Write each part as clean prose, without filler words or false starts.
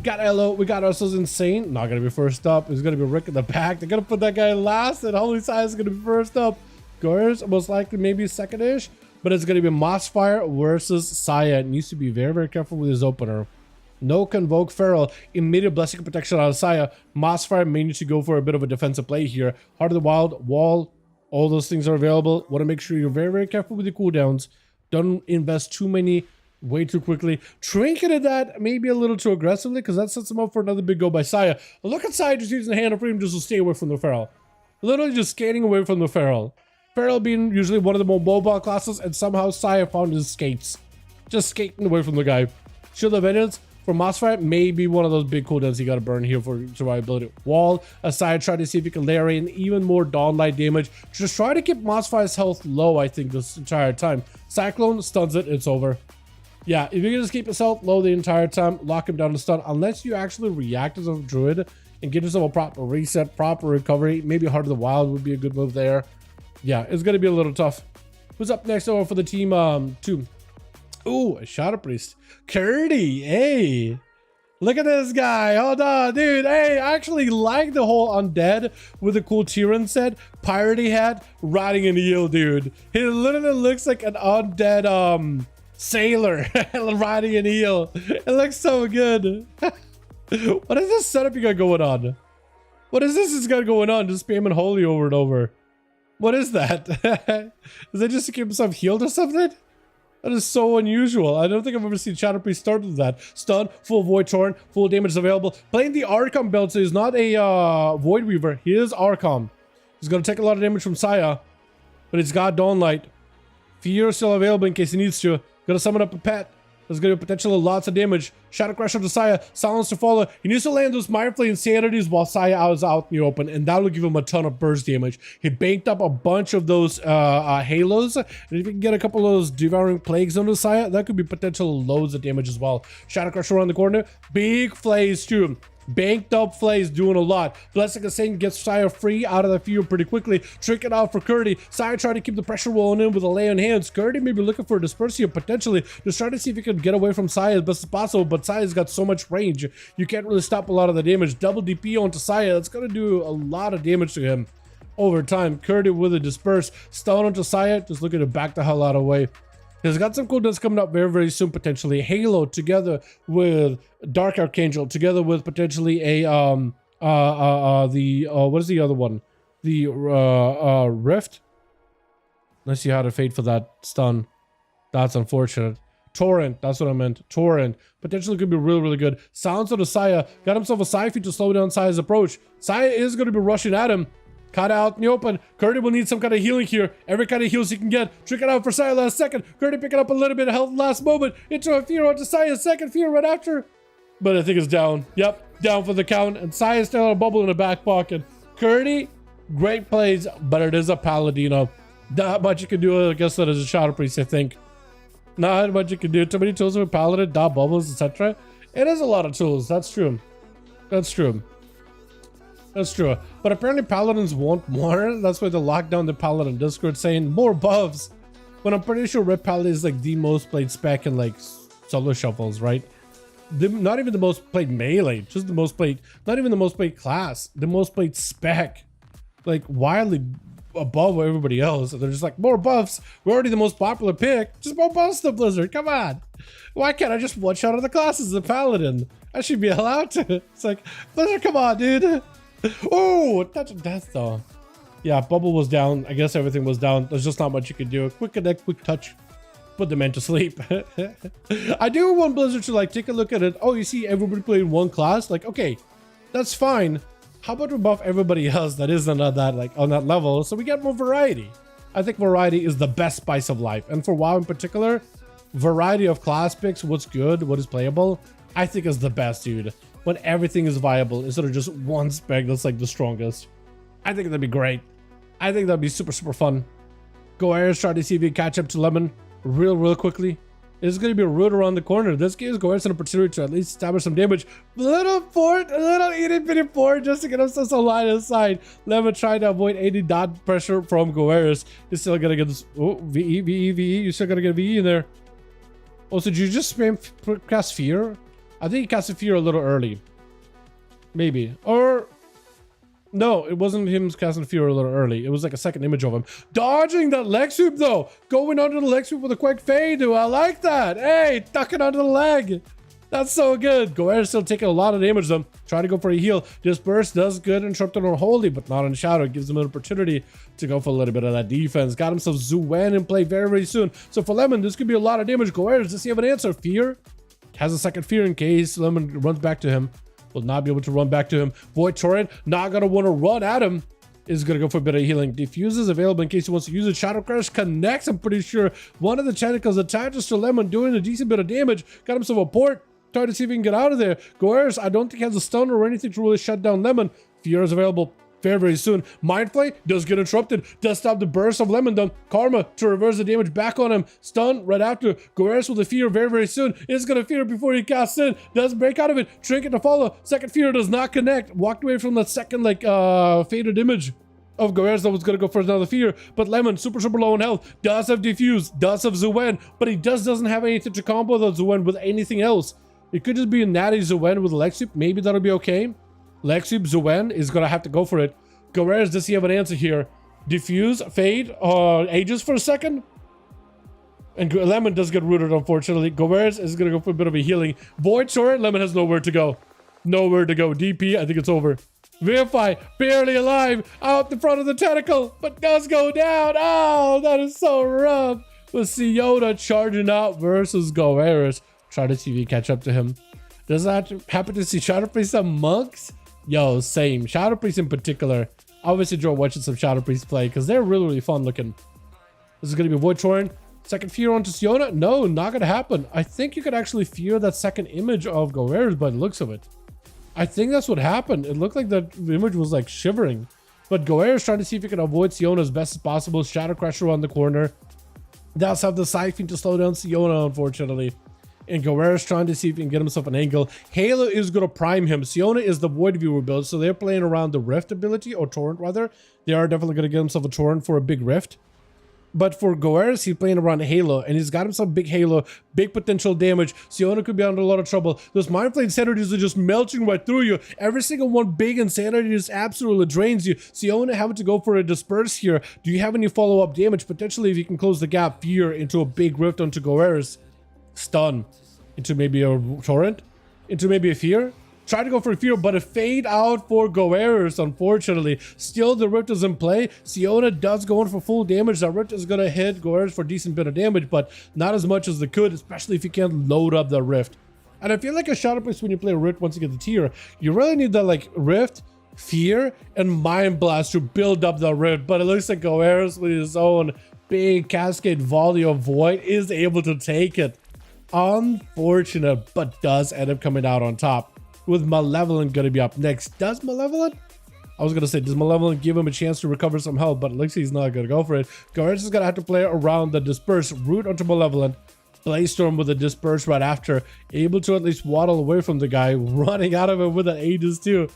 Got Elo. We got ourselves Insane. Not going to be first up. It's going to be Rick in the back. They're going to put that guy last, and Holy Saya is going to be first up. Goers, most likely maybe second-ish, but it's going to be Mossfire versus Saya. It needs to be very, very careful with his opener. No Convoke Feral. Immediate Blessing of Protection out of Saya. Mossfire may need to go for a bit of a defensive play here. Heart of the Wild, Wall, all those things are available. Want to make sure you're very, very careful with your cooldowns. Don't invest too many way too quickly. Trinketed that maybe a little too aggressively because that sets him up for another big go by Saya. Look at Saya just using the Hand of Freedom just to stay away from the Feral. Literally just skating away from the Feral. Feral being usually one of the more mobile classes, and somehow Saya found his skates. Just skating away from the guy. Shield of Vengeance for Mossfire may be one of those big cooldowns you gotta burn here for survivability. Wall, Saya try to see if he can layer in even more Dawnlight damage. Just try to keep Mossfire's health low, I think, this entire time. Cyclone stuns it, it's over. Yeah, if you can just keep his health low the entire time, lock him down to stun, unless you actually react as a druid and give yourself a proper reset, proper recovery. Maybe Heart of the Wild would be a good move there. Yeah, it's gonna be a little tough. Who's up next over for the team 2? Ooh, a Shadow Priest. Curdy, hey. Look at this guy. Hold on, dude. Hey, I actually like the whole undead with the cool Tyrion set. Piratey hat, riding an eel, dude. He literally looks like an undead sailor riding an eel. It looks so good. What is this setup you got going on? What is this got going on? Just spamming holy over and over. What is that? Is that just to keep himself healed or something? That is so unusual. I don't think I've ever seen Shadow Priest start with that. Stun, full Void Torrent, full damage is available. Playing the Archon build, so he's not a Void Weaver. He is Archon. He's going to take a lot of damage from Saya, but he's got Dawnlight. Fear is still available in case he needs to. Gonna summon up a pet. There's gonna be potentially lots of damage. Shadow Crash onto Saya. Silence to follow. He needs to land those Mireflay Insanities while Saya is out in the open, and that will give him a ton of burst damage. He banked up a bunch of those Halos, and if you can get a couple of those Devouring Plagues onto Saya, that could be potential loads of damage as well. Shadow Crash around the corner. Big Flays too. Banked up Flays doing a lot. Blessing of Satan gets Saya free out of the field pretty quickly. Trick it out for Curdy. Saya trying to keep the pressure rolling in with a lay on hands. Curdy may be looking for a disperse here potentially. Just trying to see if he can get away from Saya as best as possible, but Saya's got so much range. You can't really stop a lot of the damage. Double DP onto Saya. That's going to do a lot of damage to him over time. Curdy with a disperse. Stun onto Saya. Just looking to back the hell out of the way. He's got some cooldowns coming up very, very soon, potentially. Halo together with Dark Archangel, together with potentially a, what is the other one? The, Rift? Let's see how to fade for that stun. That's unfortunate. Torrent, that's what I meant. Torrent. Potentially could be really, really good. Silence on the Saya. Got himself a Scythe to slow down Saya's approach. Saya is going to be rushing at him. Cut out in the open. Curdy will need some kind of healing here. Every kind of heals he can get. Trick it out for Saya last second. Curdy picking up a little bit of health last moment. Into a fear onto Saya. Second fear right after. But I think it's down. Yep, down for the count. And Saya's still a bubble in the back pocket. Curdy, great plays, but it is a Paladino. Not much you can do against that as a Shadow Priest, I think. Not much you can do. Too many tools with Paladin, dot bubbles, etc. It is a lot of tools. That's true. That's true. That's true. But apparently Paladins want more. That's why they locked down the Paladin Discord saying more buffs. When I'm pretty sure Red Paladin is like the most played spec in like solo shuffles, right? Not even the most played melee, just the most played, not even the most played class, the most played spec. Like wildly above everybody else. They're just like, more buffs. We're already the most popular pick. Just more buffs to Blizzard. Come on. Why can't I just one shot of the classes as a Paladin? I should be allowed to. It's like, Blizzard, come on, dude. Oh, touch of death though. Yeah, bubble was down. I guess everything was down. There's just not much you could do. Quick connect, quick touch. Put the man to sleep. I do want Blizzard to like take a look at it. Oh, you see everybody playing one class? Like, okay, that's fine. How about we buff everybody else that isn't at that like on that level so we get more variety? I think variety is the best spice of life. And for WoW in particular, variety of class picks, what's good, what is playable, I think is the best, dude. When everything is viable instead of just one spec that's like the strongest. I think that'd be great. I think that'd be super, super fun. Go Airs, try to see if you catch up to Lemon real quickly. It's going to be a root around the corner. This gives Go Airs an opportunity to at least establish some damage. Little fort, a little itty bitty fort just to get himself some line of sight. Lemon trying to avoid any dot pressure from Go Airs. He's still going to get this. Oh, VE, VE, VE. You're still going to get VE in there. Oh, so did you just spam cast Fear? I think he casted Fear a little early. Maybe. Or... no, it wasn't him casting Fear a little early. It was like a second image of him. Dodging that leg sweep, though. Going under the leg sweep with a quick fade. I like that. Hey, ducking under the leg. That's so good. Goer's still taking a lot of damage, though. Try to go for a heal. Disperse does good. Interrupted on Holy, but not on Shadow. Gives him an opportunity to go for a little bit of that defense. Got himself Zuen in play very, very soon. So for Lemon, this could be a lot of damage. Goer, does he have an answer? Fear? Has a second Fear in case Lemon runs back to him. Will not be able to run back to him. Void Torrent, not going to want to run at him. Is going to go for a bit of healing. Diffuse is available in case he wants to use it. Shadow Crash connects, I'm pretty sure. One of the tentacles attaches to Lemon, doing a decent bit of damage. Got himself a port. Try to see if he can get out of there. Goers, I don't think he has a stun or anything to really shut down Lemon. Fear is available very, very soon. Mind Flay does get interrupted. Does stop the burst of Lemon Dunk. Karma to reverse the damage back on him. Stun right after. Goers with the Fear very, very soon. Is going to Fear before he casts in. Does break out of it. Trinket to follow. Second Fear does not connect. Walked away from that second, like, faded image of Goers that was going to go for another Fear. But Lemon, super, super low in health. Does have Diffuse. Does have Zuen. But he doesn't have anything to combo the Zuen with anything else. It could just be a natty Zuen with a leg sweep. Maybe that'll be okay. Leg sweep Zuen is going to have to go for it. Goers, does he have an answer here? Diffuse, fade, ages for a second. And Lemon does get rooted, unfortunately. Goers is going to go for a bit of a healing. Void Sword, Lemon has nowhere to go. Nowhere to go. DP, I think it's over. Verify, barely alive, out the front of the tentacle, but does go down. Oh, that is so rough. With Siona charging out versus Goers. Try to see if you catch up to him. Does that happen to see Shadow Priest some monks? Yo, same. Shadow Priest in particular. Obviously, enjoy watching some Shadow Priest play because they're really, really fun looking. This is going to be Void Torrent. Second Fear onto Siona? No, not going to happen. I think you could actually fear that second image of Goers by the looks of it. I think that's what happened. It looked like the image was like shivering. But Goers trying to see if he can avoid Siona as best as possible. Shadow Crusher on the corner. Does have the Siphon to slow down Siona, unfortunately. And Goers trying to see if he can get himself an angle. Halo is going to prime him. Siona is the Void Viewer build, so they're playing around the Rift ability, or Torrent rather. They are definitely going to get himself a Torrent for a big Rift. But for Goers, he's playing around Halo, and he's got himself big Halo, big potential damage. Siona could be under a lot of trouble. Those Mind Flame Insanities are just melting right through you. Every single one big Insanity just absolutely drains you. Siona having to go for a Disperse here. Do you have any follow-up damage? Potentially, if you can close the gap, Fear into a big Rift onto Goers. Stun into maybe a Torrent, into maybe a Fear. Try to go for a Fear, but a fade out for Goers, unfortunately. Still, the Rift is in play. Siona does go in for full damage. That Rift is going to hit Goers for a decent bit of damage, but not as much as they could, especially if you can't load up the Rift. And I feel like a Shadow Priest, when you play a Rift once you get the tier, you really need that like Rift, Fear, and Mind Blast to build up the Rift. But it looks like Goers with his own big Cascade Volley of Void is able to take it. Unfortunate, but does end up coming out on top. With Malevolent going to be up next. Does Malevolent? I was going to say, does Malevolent give him a chance to recover some health? But it looks like he's not going to go for it. Goers is going to have to play around the Disperse. Root onto Malevolent. Blaze Storm with a Disperse right after. Able to at least waddle away from the guy. Running out of it with an Aegis too.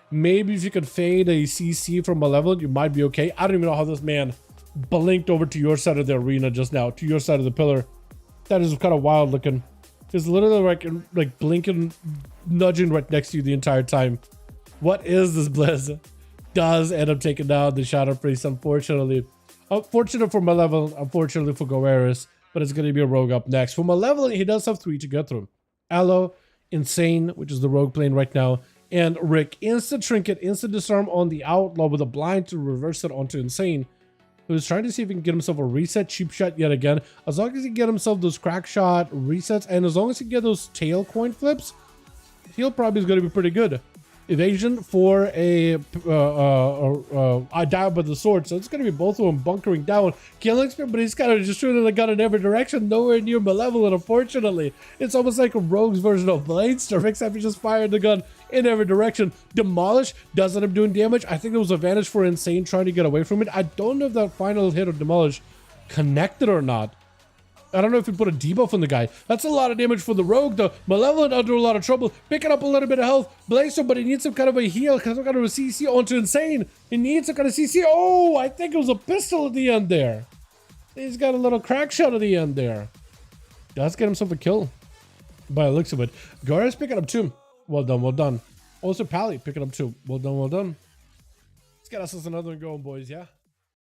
Maybe if you could fade a CC from Malevolent, you might be okay. I don't even know how this man blinked over to your side of the arena just now. To your side of the pillar. That is kind of wild looking. He's literally like blinking, nudging right next to you the entire time. What is this Blizz? Does end up taking down the Shadow Priest, unfortunately. Unfortunate for Malevolent, unfortunately for Goers, but it's going to be a Rogue up next. For Malevolent, he does have 3 to get through. Aloe, Insane, which is the Rogue playing right now, and Rick. Instant Trinket, instant Disarm on the Outlaw with a Blind to reverse it onto Insane. He was trying to see if he can get himself a reset, cheap shot yet again. As long as he can get himself those crack shot resets, and as long as he can get those tail coin flips, he'll probably is going to be pretty good. Evasion for a I die by the sword, so it's going to be both of them bunkering down. Killing Spear, but he's kind of just shooting the gun in every direction, nowhere near Malevolent, unfortunately. It's almost like a Rogue's version of Bladestorm, except he just fired the gun in every direction. Demolish does end up doing damage. I think there was a advantage for Insane trying to get away from it. I don't know if that final hit of Demolish connected or not. I don't know if he put a debuff on the guy. That's a lot of damage for the Rogue, though. Malevolent under a lot of trouble. Picking up a little bit of health. Blazer, but he needs some kind of a heal. Some kind of a CC onto Insane. He needs some kind of CC. Oh, I think it was a pistol at the end there. He's got a little crack shot at the end there. Does get himself a kill. by the looks of it. Gar's picking up 2. Well done, well done. Also, Pally picking up 2. Well done, well done. Let's get us another one going, boys, yeah?